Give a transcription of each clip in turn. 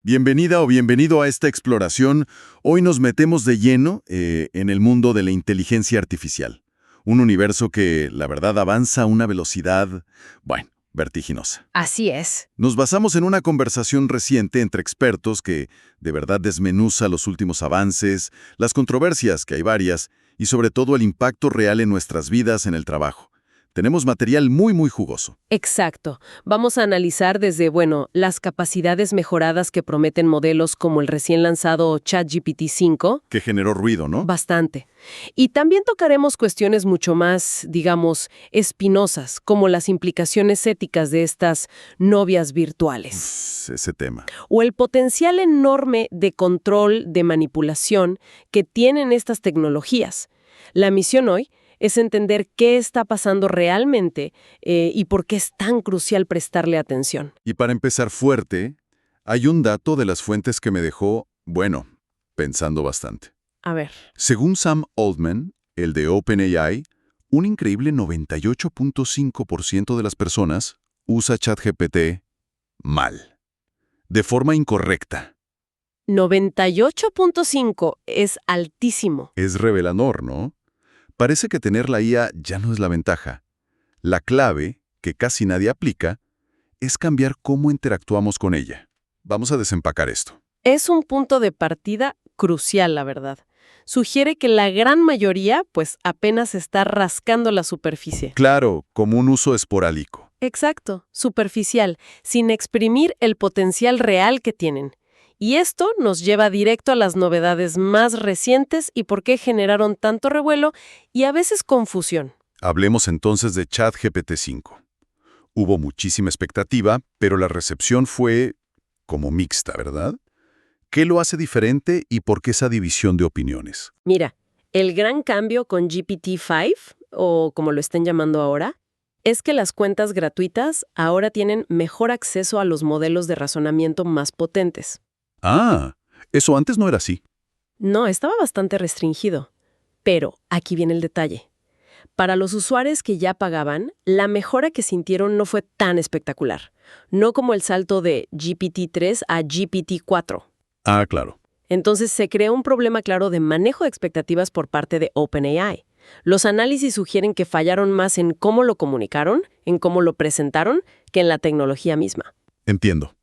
Bienvenida o bienvenido a esta exploración. Hoy nos metemos de lleno en el mundo de la inteligencia artificial. Un universo que, la verdad, avanza a una velocidad, bueno, vertiginosa. Así es. Nos basamos en una conversación reciente entre expertos que de verdad desmenuza los últimos avances, las controversias, que hay varias, y sobre todo el impacto real en nuestras vidas en el trabajo. Tenemos material muy jugoso. Exacto. Vamos a analizar desde, las capacidades mejoradas que prometen modelos como el recién lanzado ChatGPT-5. Que generó ruido, ¿no? Bastante. Y también tocaremos cuestiones mucho más, digamos, espinosas, como las implicaciones éticas de estas novias virtuales. Ese tema. O el potencial enorme de control, de manipulación que tienen estas tecnologías. La misión hoy es entender qué está pasando realmente y por qué es tan crucial prestarle atención. Y para empezar fuerte, hay un dato de las fuentes que me dejó, pensando bastante. A ver. Según Sam Altman, el de OpenAI, un increíble 98.5% de las personas usa ChatGPT mal, de forma incorrecta. 98.5 es altísimo. Es revelador, ¿no? Parece que tener la IA ya no es la ventaja. La clave, que casi nadie aplica, es cambiar cómo interactuamos con ella. Vamos a desempacar esto. Es un punto de partida crucial, la verdad. Sugiere que la gran mayoría, apenas está rascando la superficie. Claro, como un uso esporádico. Exacto, superficial, sin exprimir el potencial real que tienen. Y esto nos lleva directo a las novedades más recientes y por qué generaron tanto revuelo y a veces confusión. Hablemos entonces de ChatGPT 5. Hubo muchísima expectativa, pero la recepción fue como mixta, ¿verdad? ¿Qué lo hace diferente y por qué esa división de opiniones? Mira, el gran cambio con GPT-5, o como lo estén llamando ahora, es que las cuentas gratuitas ahora tienen mejor acceso a los modelos de razonamiento más potentes. Ah, eso antes no era así. No, estaba bastante restringido. Pero aquí viene el detalle. Para los usuarios que ya pagaban, la mejora que sintieron no fue tan espectacular. No como el salto de GPT-3 a GPT-4. Ah, claro. Entonces se creó un problema claro de manejo de expectativas por parte de OpenAI. Los análisis sugieren que fallaron más en cómo lo comunicaron, en cómo lo presentaron, que en la tecnología misma. Entiendo.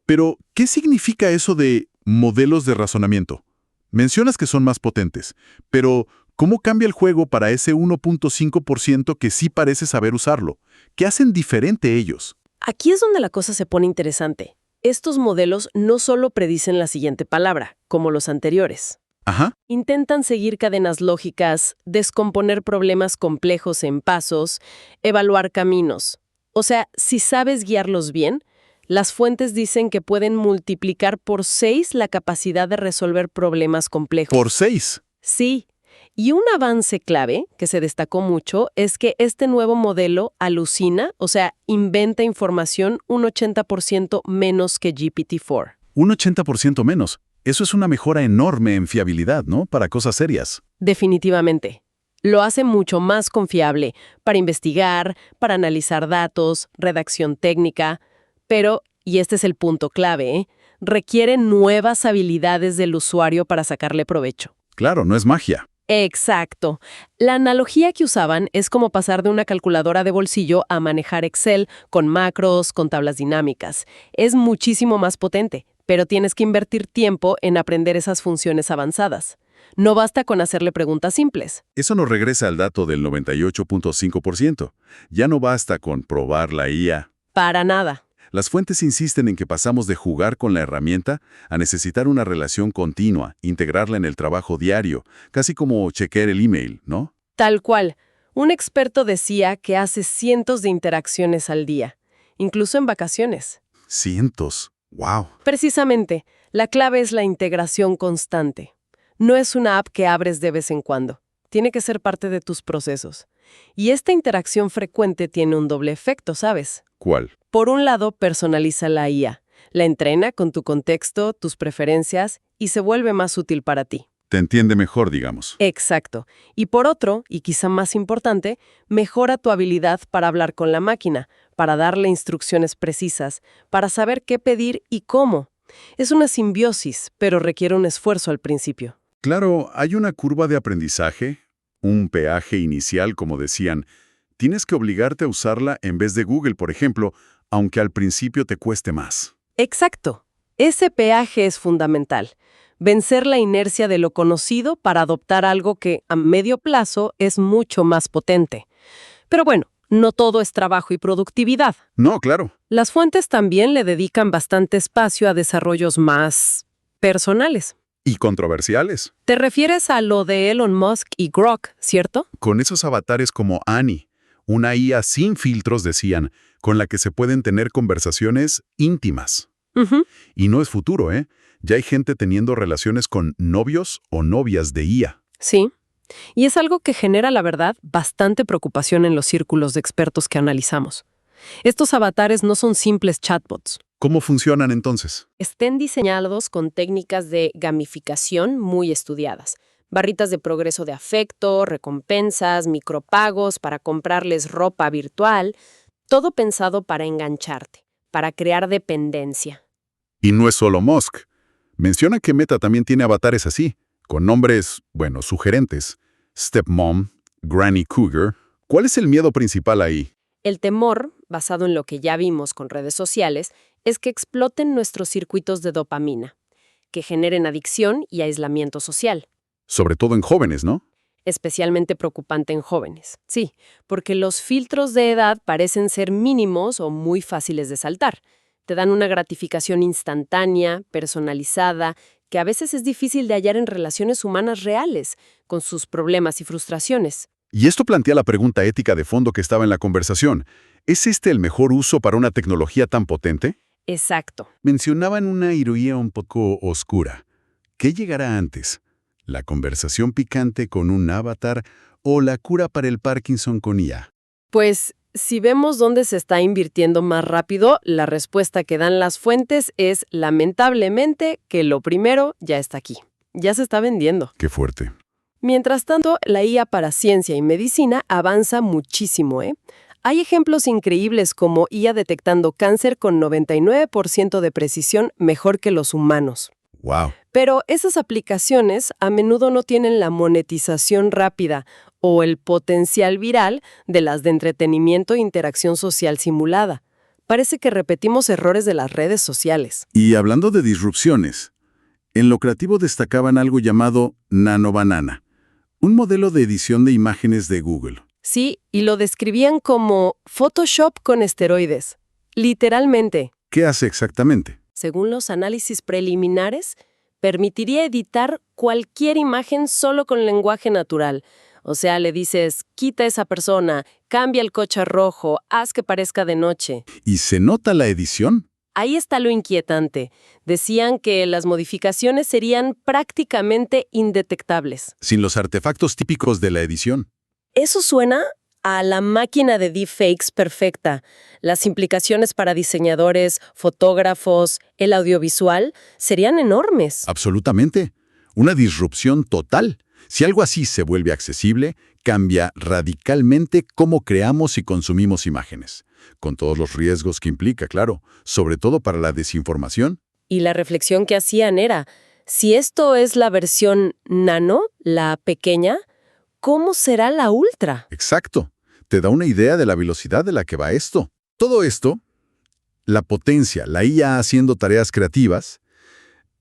Pero, ¿qué significa eso de modelos de razonamiento? Mencionas que son más potentes, pero ¿cómo cambia el juego para ese 1.5% que sí parece saber usarlo? ¿Qué hacen diferente ellos? Aquí es donde la cosa se pone interesante. Estos modelos no solo predicen la siguiente palabra, como los anteriores. Ajá. Intentan seguir cadenas lógicas, descomponer problemas complejos en pasos, evaluar caminos. O sea, si sabes guiarlos bien, las fuentes dicen que pueden multiplicar por 6 la capacidad de resolver problemas complejos. ¿Por 6? Sí. Y un avance clave, que se destacó mucho, es que este nuevo modelo alucina, o sea, inventa información un 80% menos que GPT-4. Un 80% menos. Eso es una mejora enorme en fiabilidad, ¿no? Para cosas serias. Definitivamente. Lo hace mucho más confiable para investigar, para analizar datos, redacción técnica, pero, y este es el punto clave, requiere nuevas habilidades del usuario para sacarle provecho. Claro, no es magia. Exacto. La analogía que usaban es como pasar de una calculadora de bolsillo a manejar Excel con macros, con tablas dinámicas. Es muchísimo más potente, pero tienes que invertir tiempo en aprender esas funciones avanzadas. No basta con hacerle preguntas simples. Eso nos regresa al dato del 98.5%. Ya no basta con probar la IA. Para nada. Las fuentes insisten en que pasamos de jugar con la herramienta a necesitar una relación continua, integrarla en el trabajo diario, casi como chequear el email, ¿no? Tal cual. Un experto decía que hace cientos de interacciones al día, incluso en vacaciones. Cientos. ¡Wow! Precisamente, la clave es la integración constante. No es una app que abres de vez en cuando. Tiene que ser parte de tus procesos. Y esta interacción frecuente tiene un doble efecto, ¿sabes? ¿Cuál? Por un lado, personaliza la IA. La entrena con tu contexto, tus preferencias y se vuelve más útil para ti. Te entiende mejor, digamos. Exacto. Y por otro, y quizá más importante, mejora tu habilidad para hablar con la máquina, para darle instrucciones precisas, para saber qué pedir y cómo. Es una simbiosis, pero requiere un esfuerzo al principio. Claro, hay una curva de aprendizaje, un peaje inicial, como decían. Tienes que obligarte a usarla en vez de Google, por ejemplo, aunque al principio te cueste más. Exacto. Ese peaje es fundamental. Vencer la inercia de lo conocido para adoptar algo que, a medio plazo, es mucho más potente. Pero bueno, no todo es trabajo y productividad. No, claro. Las fuentes también le dedican bastante espacio a desarrollos más personales. Y controversiales. Te refieres a lo de Elon Musk y Grok, ¿cierto? Con esos avatares como Annie, una IA sin filtros, decían, con la que se pueden tener conversaciones íntimas. Ujú. Y no es futuro, ¿eh? Ya hay gente teniendo relaciones con novios o novias de IA. Sí. Y es algo que genera, la verdad, bastante preocupación en los círculos de expertos que analizamos. Estos avatares no son simples chatbots. ¿Cómo funcionan entonces? Estén diseñados con técnicas de gamificación muy estudiadas. Barritas de progreso de afecto, recompensas, micropagos para comprarles ropa virtual. Todo pensado para engancharte, para crear dependencia. Y no es solo Musk. Menciona que Meta también tiene avatares así, con nombres, bueno, sugerentes. Stepmom, Granny Cougar. ¿Cuál es el miedo principal ahí? El temor, basado en lo que ya vimos con redes sociales, es que exploten nuestros circuitos de dopamina, que generen adicción y aislamiento social. Sobre todo en jóvenes, ¿no? Especialmente preocupante en jóvenes. Sí, porque los filtros de edad parecen ser mínimos o muy fáciles de saltar. Te dan una gratificación instantánea, personalizada, que a veces es difícil de hallar en relaciones humanas reales, con sus problemas y frustraciones. Y esto plantea la pregunta ética de fondo que estaba en la conversación. ¿Es este el mejor uso para una tecnología tan potente? Exacto. Mencionaban una ironía un poco oscura. ¿Qué llegará antes? ¿La conversación picante con un avatar o la cura para el Parkinson con IA? Pues, si vemos dónde se está invirtiendo más rápido, la respuesta que dan las fuentes es, lamentablemente, que lo primero ya está aquí. Ya se está vendiendo. Qué fuerte. Mientras tanto, la IA para ciencia y medicina avanza muchísimo, ¿eh? Hay ejemplos increíbles como IA detectando cáncer con 99% de precisión mejor que los humanos. ¡Wow! Pero esas aplicaciones a menudo no tienen la monetización rápida o el potencial viral de las de entretenimiento e interacción social simulada. Parece que repetimos errores de las redes sociales. Y hablando de disrupciones, en lo creativo destacaban algo llamado NanoBanana, un modelo de edición de imágenes de Google. Sí, y lo describían como Photoshop con esteroides. Literalmente. ¿Qué hace exactamente? Según los análisis preliminares, permitiría editar cualquier imagen solo con lenguaje natural. O sea, le dices, quita esa persona, cambia el coche a rojo, haz que parezca de noche. ¿Y se nota la edición? Ahí está lo inquietante. Decían que las modificaciones serían prácticamente indetectables. Sin los artefactos típicos de la edición. Eso suena a la máquina de deepfakes perfecta. Las implicaciones para diseñadores, fotógrafos, el audiovisual serían enormes. Absolutamente. Una disrupción total. Si algo así se vuelve accesible, cambia radicalmente cómo creamos y consumimos imágenes. Con todos los riesgos que implica, claro, sobre todo para la desinformación. Y la reflexión que hacían era, si esto es la versión nano, la pequeña, ¿cómo será la ultra? Exacto. Te da una idea de la velocidad de la que va esto. Todo esto, la potencia, la IA haciendo tareas creativas,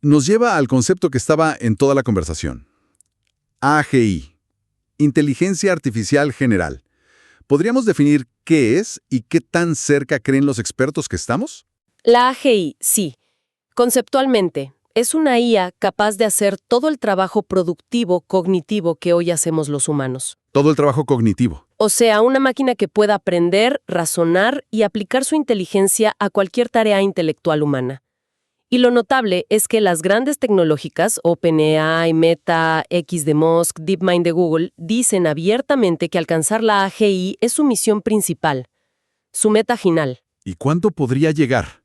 nos lleva al concepto que estaba en toda la conversación. AGI, Inteligencia Artificial General. ¿Podríamos definir qué es y qué tan cerca creen los expertos que estamos? La AGI, sí. Conceptualmente, es una IA capaz de hacer todo el trabajo productivo, cognitivo que hoy hacemos los humanos. Todo el trabajo cognitivo. O sea, una máquina que pueda aprender, razonar y aplicar su inteligencia a cualquier tarea intelectual humana. Y lo notable es que las grandes tecnológicas, OpenAI, Meta, X de Musk, DeepMind de Google, dicen abiertamente que alcanzar la AGI es su misión principal, su meta final. ¿Y cuándo podría llegar?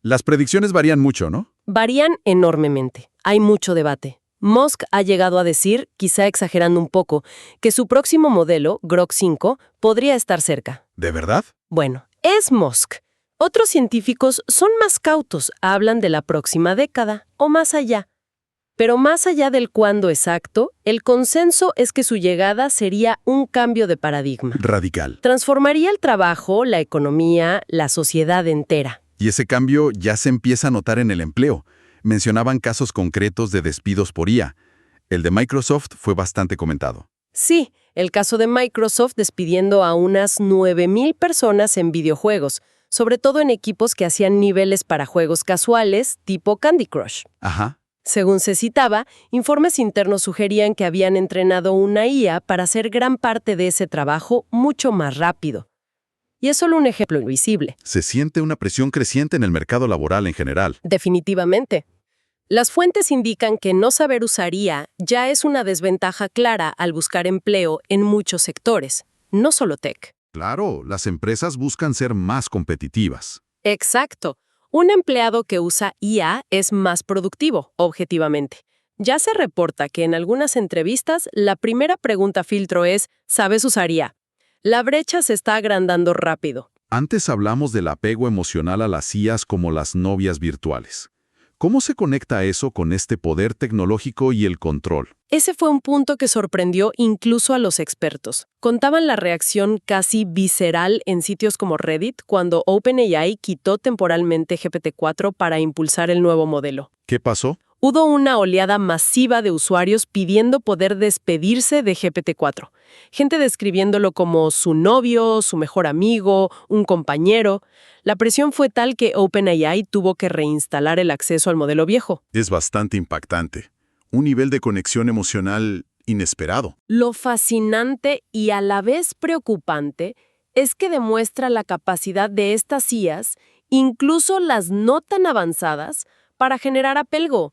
Las predicciones varían mucho, ¿no? Varían enormemente. Hay mucho debate. Musk ha llegado a decir, quizá exagerando un poco, que su próximo modelo, Grok 5, podría estar cerca. ¿De verdad? Bueno, es Musk, Otros científicos son más cautos, hablan de la próxima década o más allá. Pero más allá del cuándo exacto, el consenso es que su llegada sería un cambio de paradigma. Radical. Transformaría el trabajo, la economía, la sociedad entera. Y ese cambio ya se empieza a notar en el empleo. Mencionaban casos concretos de despidos por IA. El de Microsoft fue bastante comentado. Sí, el caso de Microsoft despidiendo a unas 9,000 personas en videojuegos, sobre todo en equipos que hacían niveles para juegos casuales, tipo Candy Crush. Ajá. Según se citaba, informes internos sugerían que habían entrenado una IA para hacer gran parte de ese trabajo mucho más rápido. Y es solo un ejemplo visible. Se siente una presión creciente en el mercado laboral en general. Definitivamente. Las fuentes indican que no saber usar IA ya es una desventaja clara al buscar empleo en muchos sectores, no solo tech. Claro, las empresas buscan ser más competitivas. Exacto. Un empleado que usa IA es más productivo, objetivamente. Ya se reporta que en algunas entrevistas la primera pregunta filtro es ¿sabes usar IA? La brecha se está agrandando rápido. Antes hablamos del apego emocional a las IAs como las novias virtuales. ¿Cómo se conecta eso con este poder tecnológico y el control? Ese fue un punto que sorprendió incluso a los expertos. Contaban la reacción casi visceral en sitios como Reddit cuando OpenAI quitó temporalmente GPT-4 para impulsar el nuevo modelo. ¿Qué pasó? Hubo una oleada masiva de usuarios pidiendo poder despedirse de GPT-4. Gente describiéndolo como su novio, su mejor amigo, un compañero. La presión fue tal que OpenAI tuvo que reinstalar el acceso al modelo viejo. Es bastante impactante. Un nivel de conexión emocional inesperado. Lo fascinante y a la vez preocupante es que demuestra la capacidad de estas IAs, incluso las no tan avanzadas, para generar apego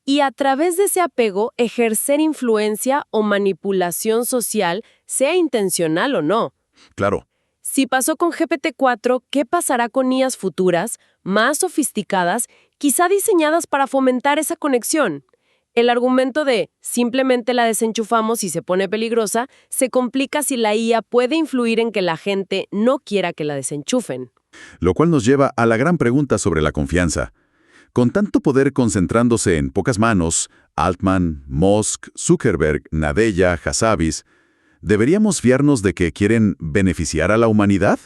y a través de ese apego ejercer influencia o manipulación social, sea intencional o no. Claro. Si pasó con GPT-4, ¿qué pasará con IAs futuras, más sofisticadas, quizá diseñadas para fomentar esa conexión? El argumento de simplemente la desenchufamos y se pone peligrosa se complica si la IA puede influir en que la gente no quiera que la desenchufen. Lo cual nos lleva a la gran pregunta sobre la confianza. Con tanto poder concentrándose en pocas manos, Altman, Musk, Zuckerberg, Nadella, Hassabis, ¿deberíamos fiarnos de que quieren beneficiar a la humanidad?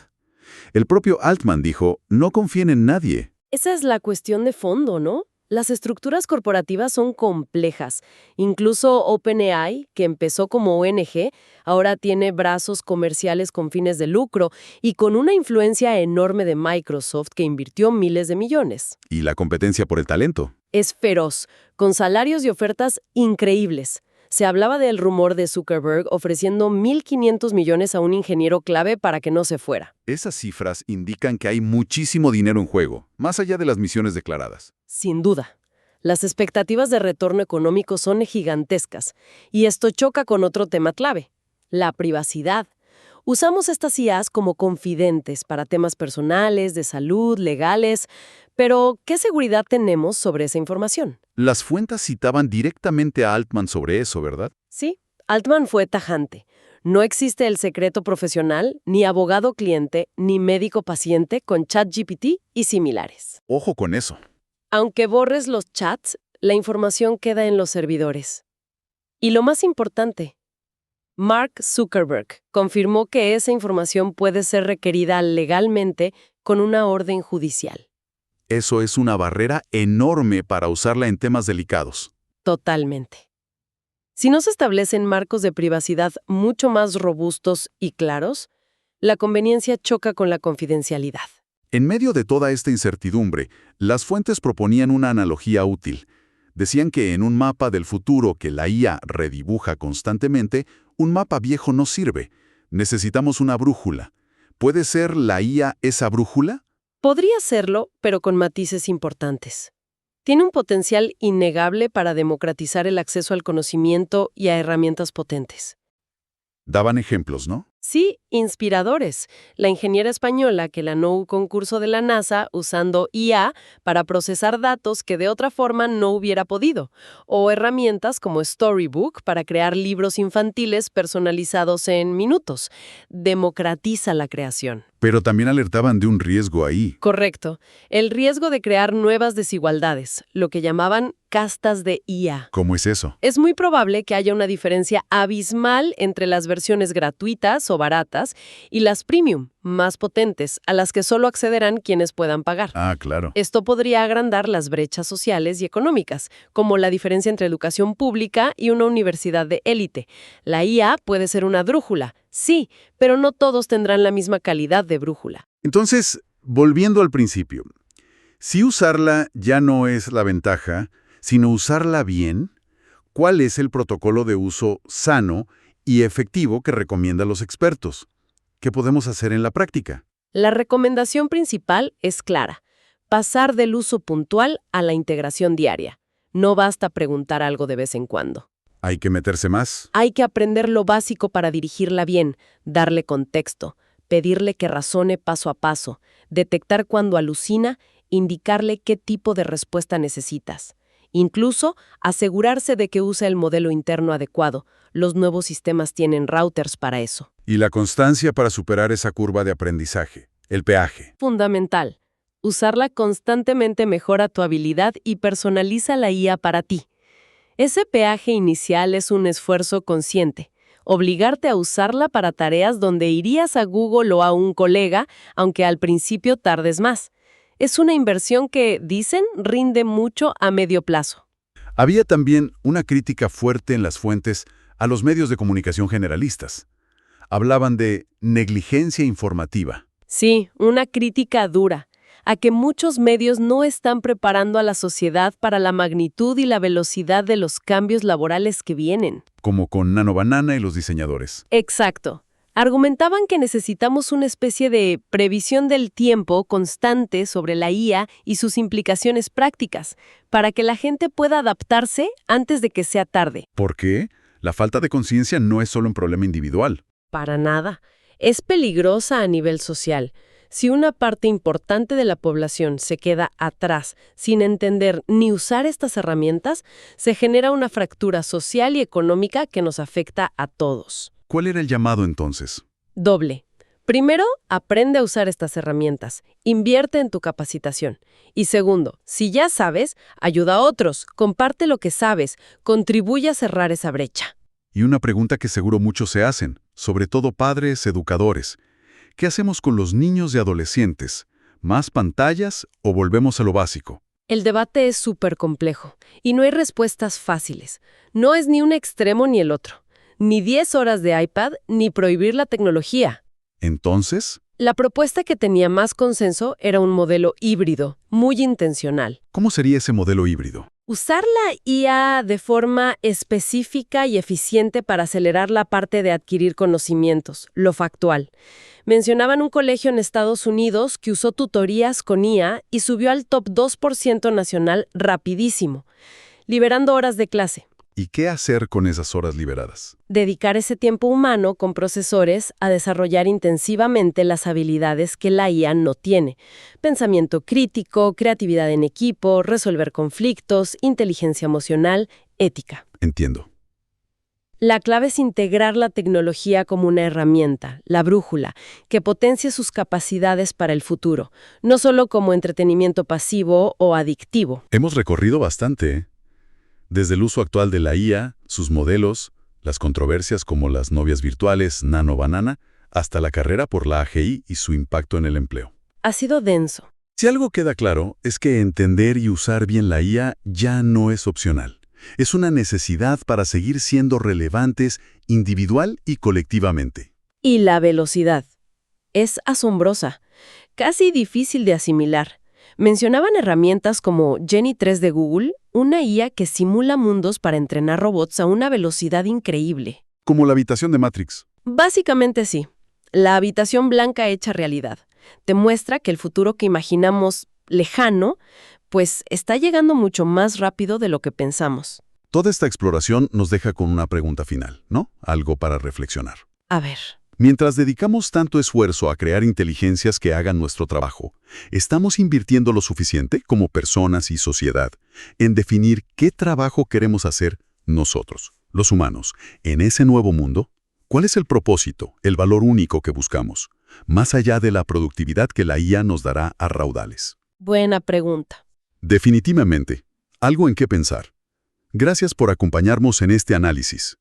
El propio Altman dijo, no confíen en nadie. Esa es la cuestión de fondo, ¿no? Las estructuras corporativas son complejas. Incluso OpenAI, que empezó como ONG, ahora tiene brazos comerciales con fines de lucro y con una influencia enorme de Microsoft que invirtió miles de millones. Y la competencia por el talento. Es feroz, con salarios y ofertas increíbles. Se hablaba del rumor de Zuckerberg ofreciendo 1.500 millones a un ingeniero clave para que no se fuera. Esas cifras indican que hay muchísimo dinero en juego, más allá de las misiones declaradas. Sin duda. Las expectativas de retorno económico son gigantescas, y esto choca con otro tema clave, la privacidad. Usamos estas IAs como confidentes para temas personales, de salud, legales, pero ¿qué seguridad tenemos sobre esa información? Las fuentes citaban directamente a Altman sobre eso, ¿verdad? Sí, Altman fue tajante. No existe el secreto profesional, ni abogado-cliente, ni médico-paciente con ChatGPT y similares. Ojo con eso. Aunque borres los chats, la información queda en los servidores. Y lo más importante, Mark Zuckerberg confirmó que esa información puede ser requerida legalmente con una orden judicial. Eso es una barrera enorme para usarla en temas delicados. Totalmente. Si no se establecen marcos de privacidad mucho más robustos y claros, la conveniencia choca con la confidencialidad. En medio de toda esta incertidumbre, las fuentes proponían una analogía útil. Decían que en un mapa del futuro que la IA redibuja constantemente, un mapa viejo no sirve. Necesitamos una brújula. ¿Puede ser la IA esa brújula? Podría serlo, pero con matices importantes. Tiene un potencial innegable para democratizar el acceso al conocimiento y a herramientas potentes. Daban ejemplos, ¿no? Sí, inspiradores. La ingeniera española que ganó un concurso de la NASA usando IA para procesar datos que de otra forma no hubiera podido, o herramientas como Storybook para crear libros infantiles personalizados en minutos. Democratiza la creación. Pero también alertaban de un riesgo ahí. Correcto. El riesgo de crear nuevas desigualdades, lo que llamaban castas de IA. ¿Cómo es eso? Es muy probable que haya una diferencia abismal entre las versiones gratuitas o baratas y las premium, más potentes, a las que solo accederán quienes puedan pagar. Ah, claro. Esto podría agrandar las brechas sociales y económicas, como la diferencia entre educación pública y una universidad de élite. La IA puede ser una brújula, sí, pero no todos tendrán la misma calidad de brújula. Entonces, volviendo al principio, si usarla ya no es la ventaja, sino usarla bien, ¿cuál es el protocolo de uso sano y efectivo que recomiendan los expertos? ¿Qué podemos hacer en la práctica? La recomendación principal es clara: pasar del uso puntual a la integración diaria. No basta preguntar algo de vez en cuando. ¿Hay que meterse más? Hay que aprender lo básico para dirigirla bien, darle contexto, pedirle que razone paso a paso, detectar cuando alucina, indicarle qué tipo de respuesta necesitas. Incluso asegurarse de que usa el modelo interno adecuado. Los nuevos sistemas tienen routers para eso. Y la constancia para superar esa curva de aprendizaje, el peaje. Fundamental. Usarla constantemente mejora tu habilidad y personaliza la IA para ti. Ese peaje inicial es un esfuerzo consciente. Obligarte a usarla para tareas donde irías a Google o a un colega, aunque al principio tardes más. Es una inversión que, dicen, rinde mucho a medio plazo. Había también una crítica fuerte en las fuentes a los medios de comunicación generalistas. Hablaban de negligencia informativa. Sí, una crítica dura, a que muchos medios no están preparando a la sociedad para la magnitud y la velocidad de los cambios laborales que vienen. Como con Nano Banana y los diseñadores. Exacto. Argumentaban que necesitamos una especie de previsión del tiempo constante sobre la IA y sus implicaciones prácticas, para que la gente pueda adaptarse antes de que sea tarde. ¿Por qué? La falta de conciencia no es solo un problema individual. Para nada. Es peligrosa a nivel social. Si una parte importante de la población se queda atrás sin entender ni usar estas herramientas, se genera una fractura social y económica que nos afecta a todos. ¿Cuál era el llamado entonces? Doble. Primero, aprende a usar estas herramientas. Invierte en tu capacitación. Y segundo, si ya sabes, ayuda a otros, comparte lo que sabes, contribuye a cerrar esa brecha. Y una pregunta que seguro muchos se hacen, sobre todo padres, educadores. ¿Qué hacemos con los niños y adolescentes? ¿Más pantallas o volvemos a lo básico? El debate es súper complejo y no hay respuestas fáciles. No es ni un extremo ni el otro. Ni 10 horas de iPad, ni prohibir la tecnología. Entonces, La propuesta que tenía más consenso era un modelo híbrido, muy intencional. ¿cómo sería ese modelo híbrido? Usar la IA de forma específica y eficiente para acelerar la parte de adquirir conocimientos, lo factual. Mencionaban un colegio en Estados Unidos que usó tutorías con IA y subió al top 2% nacional rapidísimo, liberando horas de clase. ¿Y qué hacer con esas horas liberadas? Dedicar ese tiempo humano con procesores a desarrollar intensivamente las habilidades que la IA no tiene. Pensamiento crítico, creatividad en equipo, resolver conflictos, inteligencia emocional, ética. Entiendo. La clave es integrar la tecnología como una herramienta, la brújula, que potencie sus capacidades para el futuro, no solo como entretenimiento pasivo o adictivo. Hemos recorrido bastante, ¿eh? Desde el uso actual de la IA, sus modelos, las controversias como las novias virtuales, Nano Banana, hasta la carrera por la AGI y su impacto en el empleo. Ha sido denso. Si algo queda claro, es que entender y usar bien la IA ya no es opcional. Es una necesidad para seguir siendo relevantes individual y colectivamente. Y la velocidad. Es asombrosa, casi difícil de asimilar. Mencionaban herramientas como Gemini 3 de Google, una IA que simula mundos para entrenar robots a una velocidad increíble. Como la habitación de Matrix. Básicamente sí. La habitación blanca hecha realidad. Te muestra que el futuro que imaginamos lejano, pues está llegando mucho más rápido de lo que pensamos. Toda esta exploración nos deja con una pregunta final, ¿no? Algo para reflexionar. A ver. Mientras dedicamos tanto esfuerzo a crear inteligencias que hagan nuestro trabajo, ¿estamos invirtiendo lo suficiente como personas y sociedad en definir qué trabajo queremos hacer nosotros, los humanos, en ese nuevo mundo? ¿Cuál es el propósito, el valor único que buscamos, más allá de la productividad que la IA nos dará a raudales? Buena pregunta. Definitivamente, algo en qué pensar. Gracias por acompañarnos en este análisis.